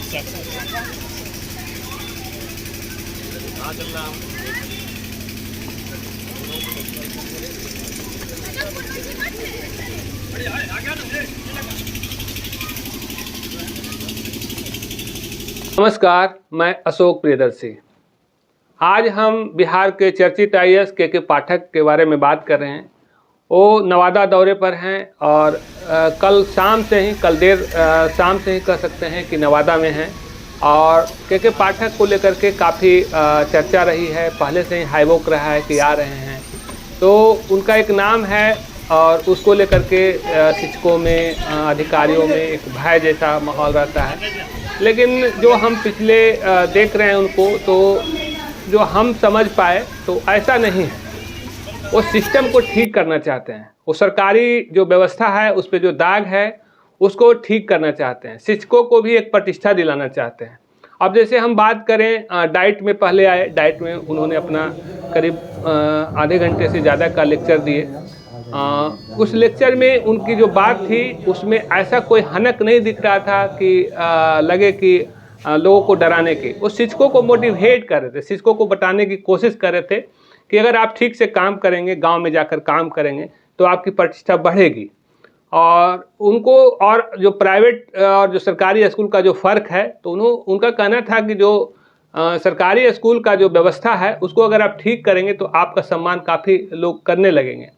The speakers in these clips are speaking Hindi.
नमस्कार, मैं अशोक प्रियदर्शी। आज हम बिहार के चर्चित आईएएस के पाठक के बारे में बात कर रहे हैं। वो नवादा दौरे पर हैं और कल देर शाम से ही कह सकते हैं कि नवादा में हैं और के पाठक को लेकर के काफ़ी चर्चा रही है। पहले से ही हाईवोक रहा है कि आ रहे हैं, तो उनका एक नाम है और उसको लेकर के शिक्षकों में, अधिकारियों में एक भय जैसा माहौल रहता है। लेकिन जो हम पिछले देख रहे हैं उनको, तो जो हम समझ पाए तो ऐसा नहीं है। वो सिस्टम को ठीक करना चाहते हैं, वो सरकारी जो व्यवस्था है उस पर जो दाग है उसको ठीक करना चाहते हैं, शिक्षकों को भी एक प्रतिष्ठा दिलाना चाहते हैं। अब जैसे हम बात करें डाइट में, पहले आए डाइट में, उन्होंने अपना करीब आधे घंटे से ज़्यादा का लेक्चर दिए। उस लेक्चर में उनकी जो बात थी उसमें ऐसा कोई हनक नहीं दिख रहा था कि लगे कि लोगों को डराने के। वो शिक्षकों को मोटिवेट कर रहे थे, शिक्षकों को बताने की कोशिश कर रहे थे कि अगर आप ठीक से काम करेंगे, गांव में जाकर काम करेंगे तो आपकी प्रतिष्ठा बढ़ेगी। और उनको, और जो प्राइवेट और जो सरकारी स्कूल का जो फ़र्क है, तो उनका कहना था कि जो सरकारी स्कूल का जो व्यवस्था है उसको अगर आप ठीक करेंगे तो आपका सम्मान काफ़ी लोग करने लगेंगे।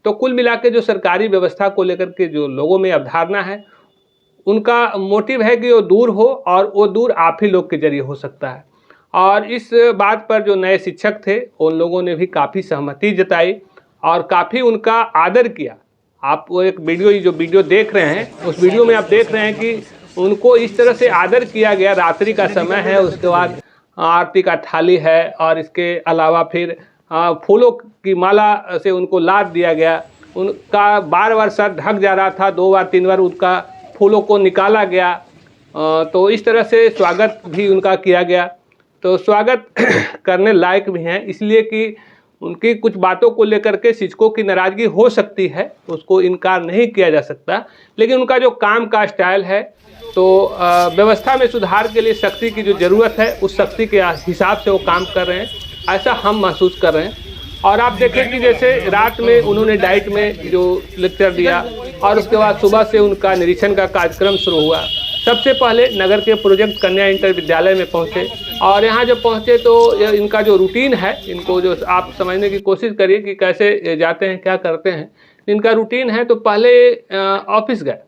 तो कुल मिला के जो सरकारी व्यवस्था को लेकर के जो लोगों में अवधारणा है, उनका मोटिव है कि वो दूर हो, और वो दूर आप ही लोग के जरिए हो सकता है। और इस बात पर जो नए शिक्षक थे उन लोगों ने भी काफ़ी सहमति जताई और काफ़ी उनका आदर किया। आप वो एक वीडियो देख रहे हैं, उस वीडियो में आप देख रहे हैं कि उनको इस तरह से आदर किया गया। रात्रि का समय है, उसके बाद आरती का थाली है और इसके अलावा फिर फूलों की माला से उनको लाद दिया गया। उनका बार बार सर ढक जा रहा था, 2 बार 3 बार उनका फूलों को निकाला गया। तो इस तरह से स्वागत भी उनका किया गया। तो स्वागत करने लायक भी हैं, इसलिए कि उनकी कुछ बातों को लेकर के शिक्षकों की नाराज़गी हो सकती है, उसको इनकार नहीं किया जा सकता। लेकिन उनका जो काम का स्टाइल है, तो व्यवस्था में सुधार के लिए सख्ती की जो ज़रूरत है उस सख्ती के हिसाब से वो काम कर रहे हैं, ऐसा हम महसूस कर रहे हैं। और आप देखें कि जैसे रात में उन्होंने डाइट में जो लेक्चर दिया और उसके बाद सुबह से उनका निरीक्षण का कार्यक्रम शुरू हुआ। सबसे पहले नगर के प्रोजेक्ट कन्या इंटर विद्यालय में पहुंचे और यहाँ जब पहुंचे तो इनका जो रूटीन है, इनको जो आप समझने की कोशिश करिए कि कैसे जाते हैं, क्या करते हैं। इनका रूटीन है, तो पहले ऑफिस गए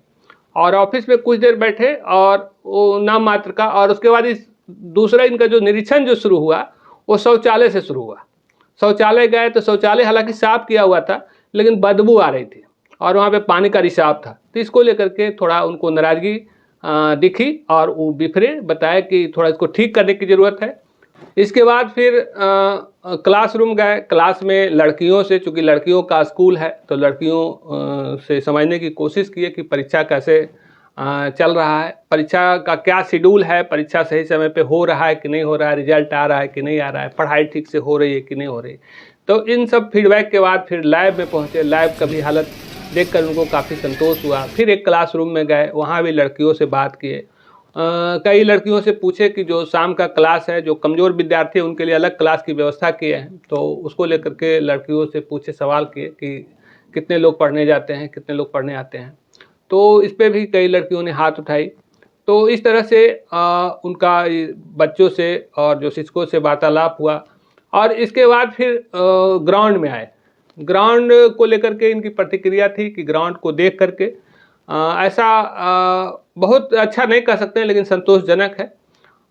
और ऑफिस में कुछ देर बैठे और वो नाम मात्र का, और उसके बाद इस दूसरा इनका जो निरीक्षण जो शुरू हुआ वो शौचालय से शुरू हुआ। शौचालय गए तो शौचालय हालांकि साफ किया हुआ था, लेकिन बदबू आ रही थी और वहाँ पे पानी का रिसाव था। तो इसको लेकर के थोड़ा उनको नाराज़गी दिखी और वो बिफरे, बताया कि थोड़ा इसको ठीक करने की ज़रूरत है। इसके बाद फिर क्लासरूम गए। क्लास में लड़कियों से, चूँकि लड़कियों का स्कूल है, तो लड़कियों से समझने की कोशिश की कि परीक्षा कैसे चल रहा है, परीक्षा का क्या शेड्यूल है, परीक्षा सही समय पे हो रहा है कि नहीं हो रहा है, रिजल्ट आ रहा है कि नहीं आ रहा है, पढ़ाई ठीक से हो रही है कि नहीं हो रही। तो इन सब फीडबैक के बाद फिर लैब में पहुँचे। लैब का भी हालत देखकर उनको काफ़ी संतोष हुआ। फिर एक क्लासरूम में गए, वहाँ भी लड़कियों से बात किए। कई लड़कियों से पूछे कि जो शाम का क्लास है, जो कमज़ोर विद्यार्थी है उनके लिए अलग क्लास की व्यवस्था किए हैं, तो उसको लेकर के लड़कियों से पूछे, सवाल किए कि कितने लोग पढ़ने जाते हैं, कितने लोग पढ़ने आते हैं। तो इस पे भी कई लड़कियों ने हाथ उठाई। तो इस तरह से उनका बच्चों से और जो शिक्षकों से वार्तालाप हुआ। और इसके बाद फिर ग्राउंड में आए। ग्राउंड को लेकर के इनकी प्रतिक्रिया थी कि ग्राउंड को देख करके ऐसा बहुत अच्छा नहीं कह सकते हैं, लेकिन संतोषजनक है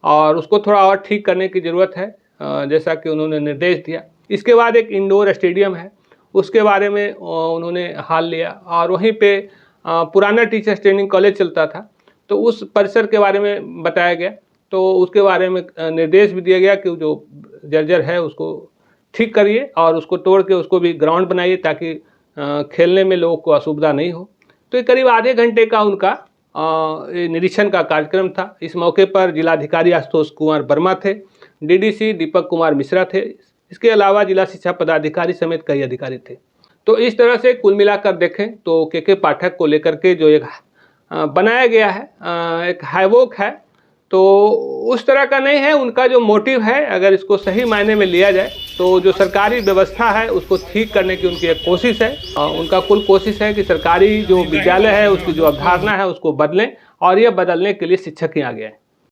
और उसको थोड़ा और ठीक करने की ज़रूरत है, जैसा कि उन्होंने निर्देश दिया। इसके बाद एक इंडोर स्टेडियम है, उसके बारे में उन्होंने हाल लिया और वहीं पे पुराना टीचर्स ट्रेनिंग कॉलेज चलता था, तो उस परिसर के बारे में बताया गया। तो उसके बारे में निर्देश भी दिया गया कि जो जर्जर है उसको ठीक करिए और उसको तोड़ के उसको भी ग्राउंड बनाइए, ताकि खेलने में लोगों को असुविधा नहीं हो। तो ये करीब आधे घंटे का उनका निरीक्षण का कार्यक्रम था। इस मौके पर जिलाधिकारी आशुतोष कुमार वर्मा थे, डीडीसी दीपक कुमार मिश्रा थे, इसके अलावा जिला शिक्षा पदाधिकारी समेत कई अधिकारी थे। तो इस तरह से कुल मिलाकर देखें तो के पाठक को लेकर के जो एक बनाया गया है, एक हाईवोक है, तो उस तरह का नहीं है। उनका जो मोटिव है, अगर इसको सही मायने में लिया जाए तो जो सरकारी व्यवस्था है उसको ठीक करने की उनकी एक कोशिश है। उनका कुल कोशिश है कि सरकारी जो विद्यालय है उसकी जो अवधारणा है उसको बदलें, और ये बदलने के लिए शिक्षक ही आगे आए।